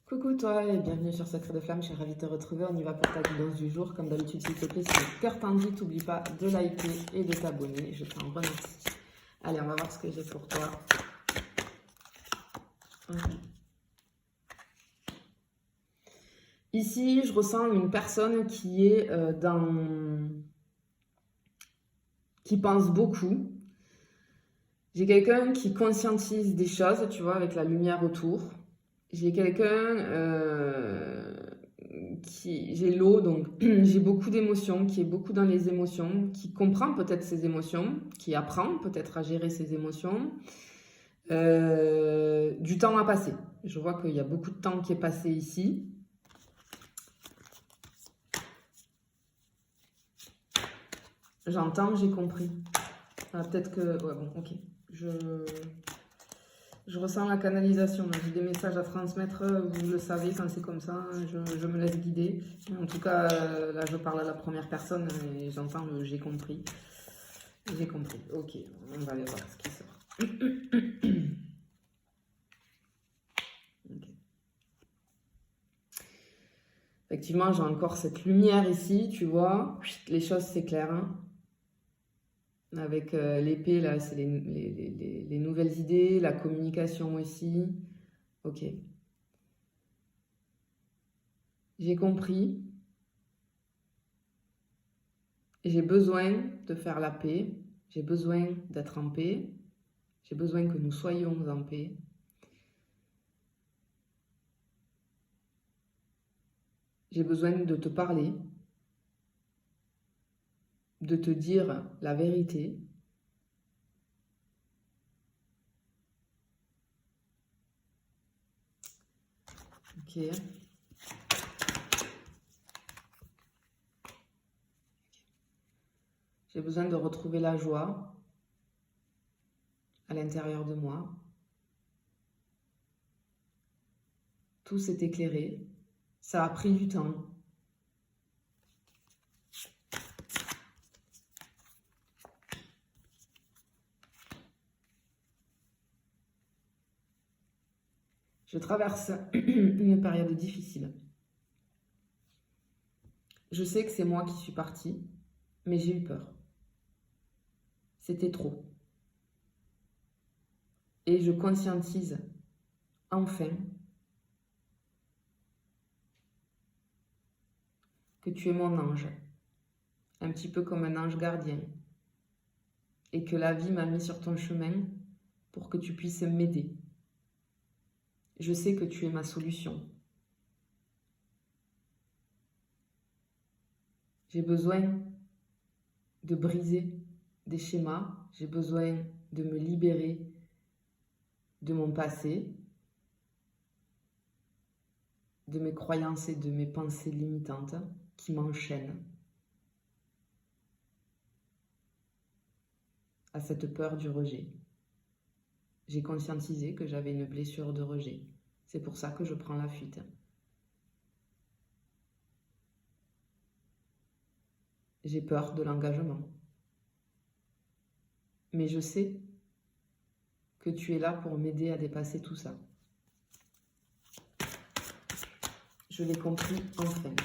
Coucou toi et bienvenue sur Secret de Flamme, je suis ravie de te retrouver, on y va pour ta guidance du jour. Comme d'habitude, s'il te plaît, si le cœur t'en dit, t'oublie pas de liker et de t'abonner, je t'en remercie. Allez, on va voir ce que j'ai pour toi. Ici, je ressens une personne qui est qui pense beaucoup. J'ai quelqu'un qui conscientise des choses, tu vois, avec la lumière autour. J'ai quelqu'un j'ai l'eau, donc j'ai beaucoup d'émotions, qui est beaucoup dans les émotions, qui comprend peut-être ses émotions, qui apprend peut-être à gérer ses émotions. Du temps à passer. Je vois qu'il y a beaucoup de temps qui est passé ici. J'entends, j'ai compris. Ah, peut-être que... Ouais, bon, ok. Je ressens la canalisation. J'ai des messages à transmettre. Vous le savez, quand c'est comme ça, je me laisse guider. En tout cas, là, je parle à la première personne et j'entends le j'ai compris. J'ai compris. Ok, on va aller voir ce qui sort. Okay. Effectivement, j'ai encore cette lumière ici, tu vois. Les choses s'éclairent. Hein. Avec l'épée, là, c'est les nouvelles idées, la communication aussi. Ok. J'ai compris. J'ai besoin de faire la paix. J'ai besoin d'être en paix. J'ai besoin que nous soyons en paix. J'ai besoin de te parler, de te dire la vérité. Ok. J'ai besoin de retrouver la joie à l'intérieur de moi. Tout s'est éclairé. Ça a pris du temps. Je traverse une période difficile. Je sais que c'est moi qui suis partie, mais j'ai eu peur. C'était trop. Et je conscientise enfin que tu es mon ange, un petit peu comme un ange gardien, et que la vie m'a mis sur ton chemin pour que tu puisses m'aider. Je sais que tu es ma solution. J'ai besoin de briser des schémas, j'ai besoin de me libérer de mon passé, de mes croyances et de mes pensées limitantes qui m'enchaînent à cette peur du rejet. J'ai conscientisé que j'avais une blessure de rejet. C'est pour ça que je prends la fuite. J'ai peur de l'engagement. Mais je sais que tu es là pour m'aider à dépasser tout ça. Je l'ai compris enfin.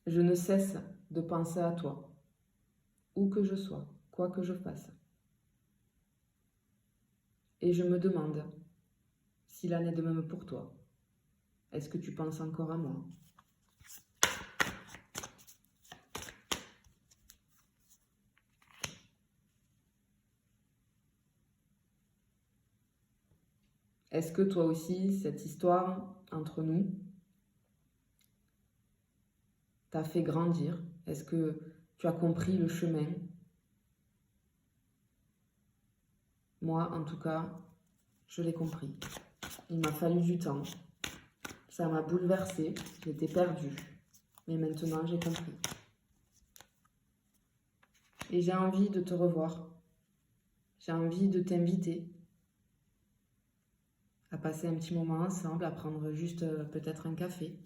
Je ne cesse de penser à toi, où que je sois, quoi que je fasse. Et je me demande s'il en est de même pour toi. Est-ce que tu penses encore à moi ? Est-ce que toi aussi, cette histoire entre nous t'a fait grandir? Est-ce que tu as compris le chemin? Moi, en tout cas, je l'ai compris. Il m'a fallu du temps. Ça m'a bouleversée. J'étais perdue. Mais maintenant, j'ai compris. Et j'ai envie de te revoir. J'ai envie de t'inviter à passer un petit moment ensemble, à prendre juste peut-être un café.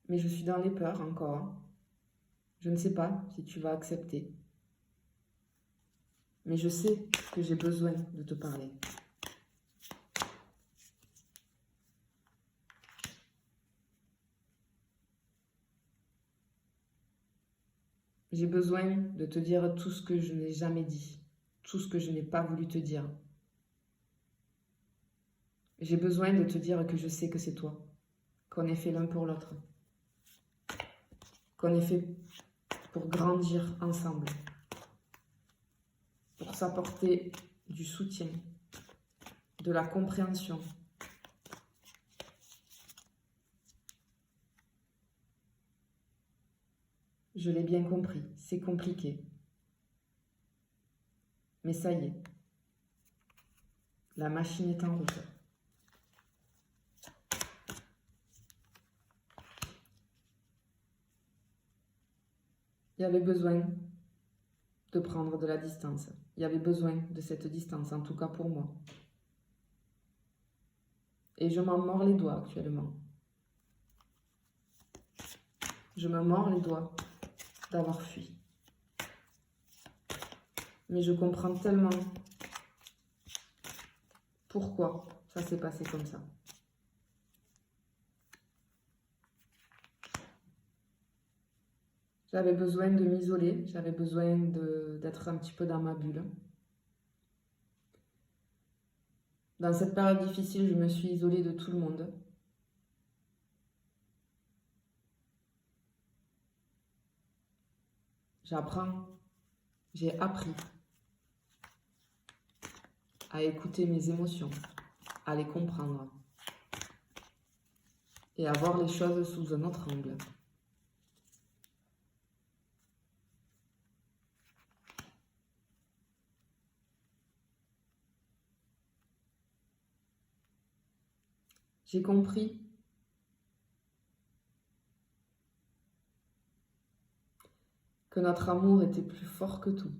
Mais je suis dans les peurs encore. Je ne sais pas si tu vas accepter. Mais je sais que j'ai besoin de te parler. J'ai besoin de te dire tout ce que je n'ai jamais dit, tout ce que je n'ai pas voulu te dire. J'ai besoin de te dire que je sais que c'est toi, qu'on est fait l'un pour l'autre, qu'on est fait pour grandir ensemble, pour s'apporter du soutien, de la compréhension. Je l'ai bien compris, c'est compliqué. Mais ça y est, la machine est en route. Il y avait besoin de prendre de la distance. Il y avait besoin de cette distance, en tout cas pour moi. Et je m'en mords les doigts actuellement. Je me mords les doigts d'avoir fui. Mais je comprends tellement pourquoi ça s'est passé comme ça. J'avais besoin de m'isoler, j'avais besoin d'être un petit peu dans ma bulle. Dans cette période difficile, je me suis isolée de tout le monde. J'ai appris à écouter mes émotions, à les comprendre et à voir les choses sous un autre angle. J'ai compris que notre amour était plus fort que tout.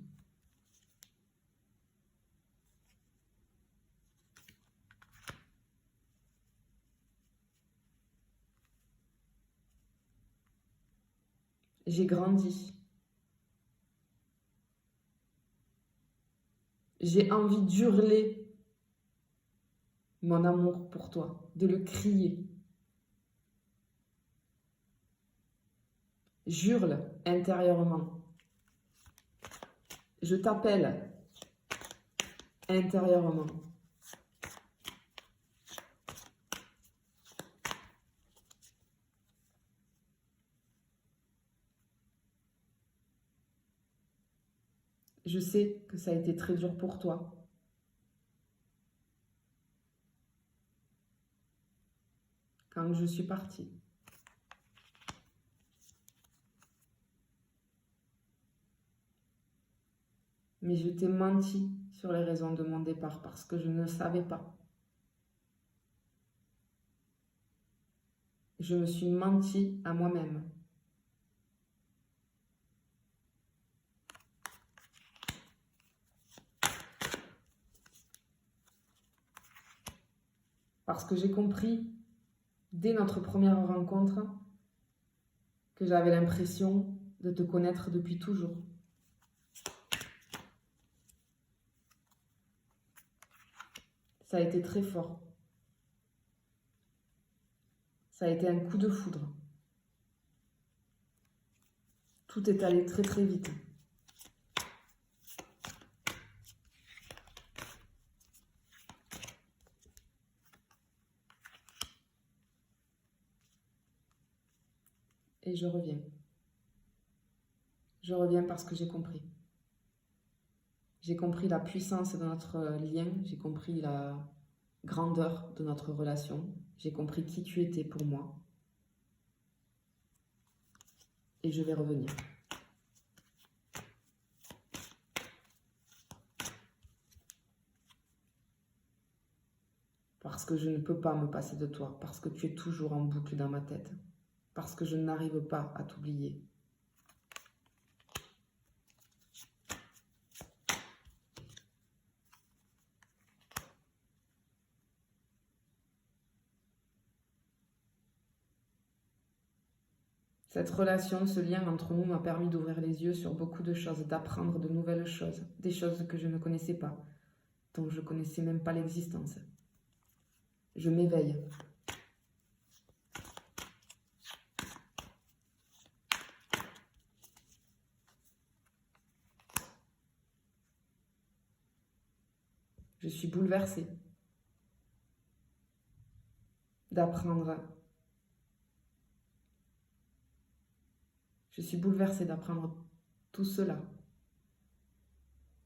J'ai grandi. J'ai envie d'hurler mon amour pour toi, de le crier. J'hurle intérieurement. Je t'appelle intérieurement. Je sais que ça a été très dur pour toi. Quand je suis partie. Mais je t'ai menti sur les raisons de mon départ parce que je ne savais pas. Je me suis menti à moi-même. Parce que j'ai compris, dès notre première rencontre, que j'avais l'impression de te connaître depuis toujours. Ça a été très fort. Ça a été un coup de foudre. Tout est allé très très vite. Et je reviens. Je reviens parce que j'ai compris. J'ai compris la puissance de notre lien, j'ai compris la grandeur de notre relation, j'ai compris qui tu étais pour moi. Et je vais revenir. Parce que je ne peux pas me passer de toi, parce que tu es toujours en boucle dans ma tête, parce que je n'arrive pas à t'oublier. Cette relation, ce lien entre nous m'a permis d'ouvrir les yeux sur beaucoup de choses, d'apprendre de nouvelles choses, des choses que je ne connaissais pas, dont je ne connaissais même pas l'existence. Je m'éveille. Je suis bouleversée d'apprendre. Je suis bouleversée d'apprendre tout cela,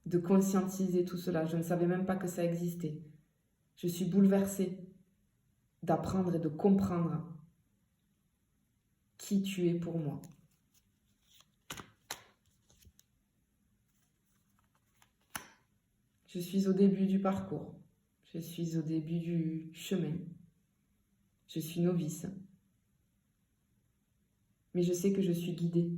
de conscientiser tout cela. Je ne savais même pas que ça existait. Je suis bouleversée d'apprendre et de comprendre qui tu es pour moi. Je suis au début du parcours. Je suis au début du chemin. Je suis novice. Mais je sais que je suis guidée.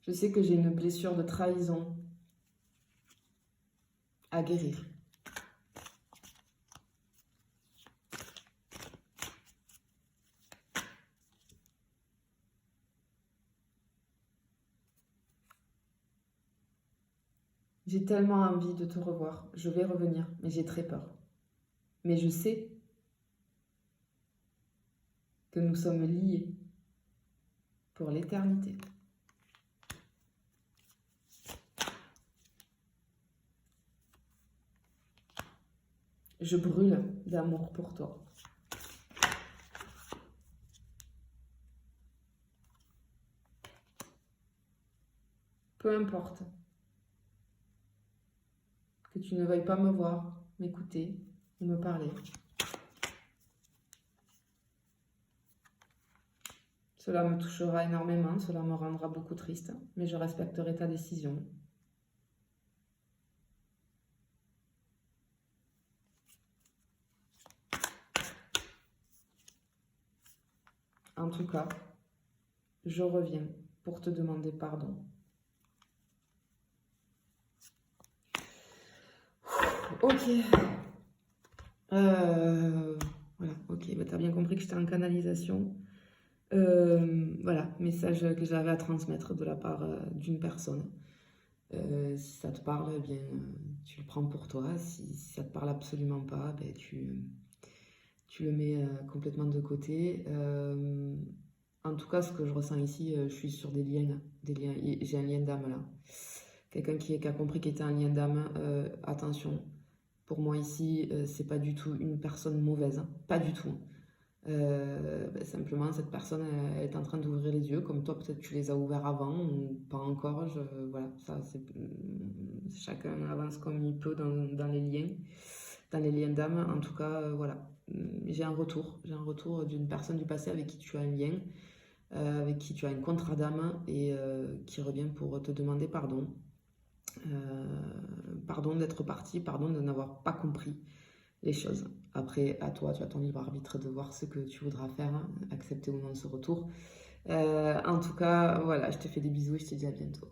Je sais que j'ai une blessure de trahison à guérir. J'ai tellement envie de te revoir. Je vais revenir, mais j'ai très peur. Mais je sais que nous sommes liés pour l'éternité. Je brûle d'amour pour toi. Peu importe que tu ne veuilles pas me voir, m'écouter ou me parler. Cela me touchera énormément, cela me rendra beaucoup triste, mais je respecterai ta décision. En tout cas, je reviens pour te demander pardon. Ok. Voilà, ok. Bah, tu as bien compris que j'étais en canalisation. Voilà, message que j'avais à transmettre de la part d'une personne. Si ça te parle, eh bien, tu le prends pour toi. Si ça te parle absolument pas, ben, tu le mets complètement de côté. En tout cas, ce que je ressens ici, je suis sur des liens. J'ai un lien d'âme là. Quelqu'un qui a compris qu'il était un lien d'âme. Attention, pour moi ici, c'est pas du tout une personne mauvaise, hein. Pas du tout. Simplement, cette personne elle est en train d'ouvrir les yeux, comme toi peut-être tu les as ouverts avant ou pas encore. Voilà, ça c'est chacun avance comme il peut dans les liens d'âme. En tout cas, voilà, j'ai un retour d'une personne du passé avec qui tu as un lien, avec qui tu as un contrat d'âme et qui revient pour te demander pardon. Pardon d'être parti, pardon de n'avoir pas compris les choses. Après, à toi, tu as ton libre arbitre de voir ce que tu voudras faire, hein, accepter ou non ce retour. En tout cas, voilà, je te fais des bisous et je te dis à bientôt.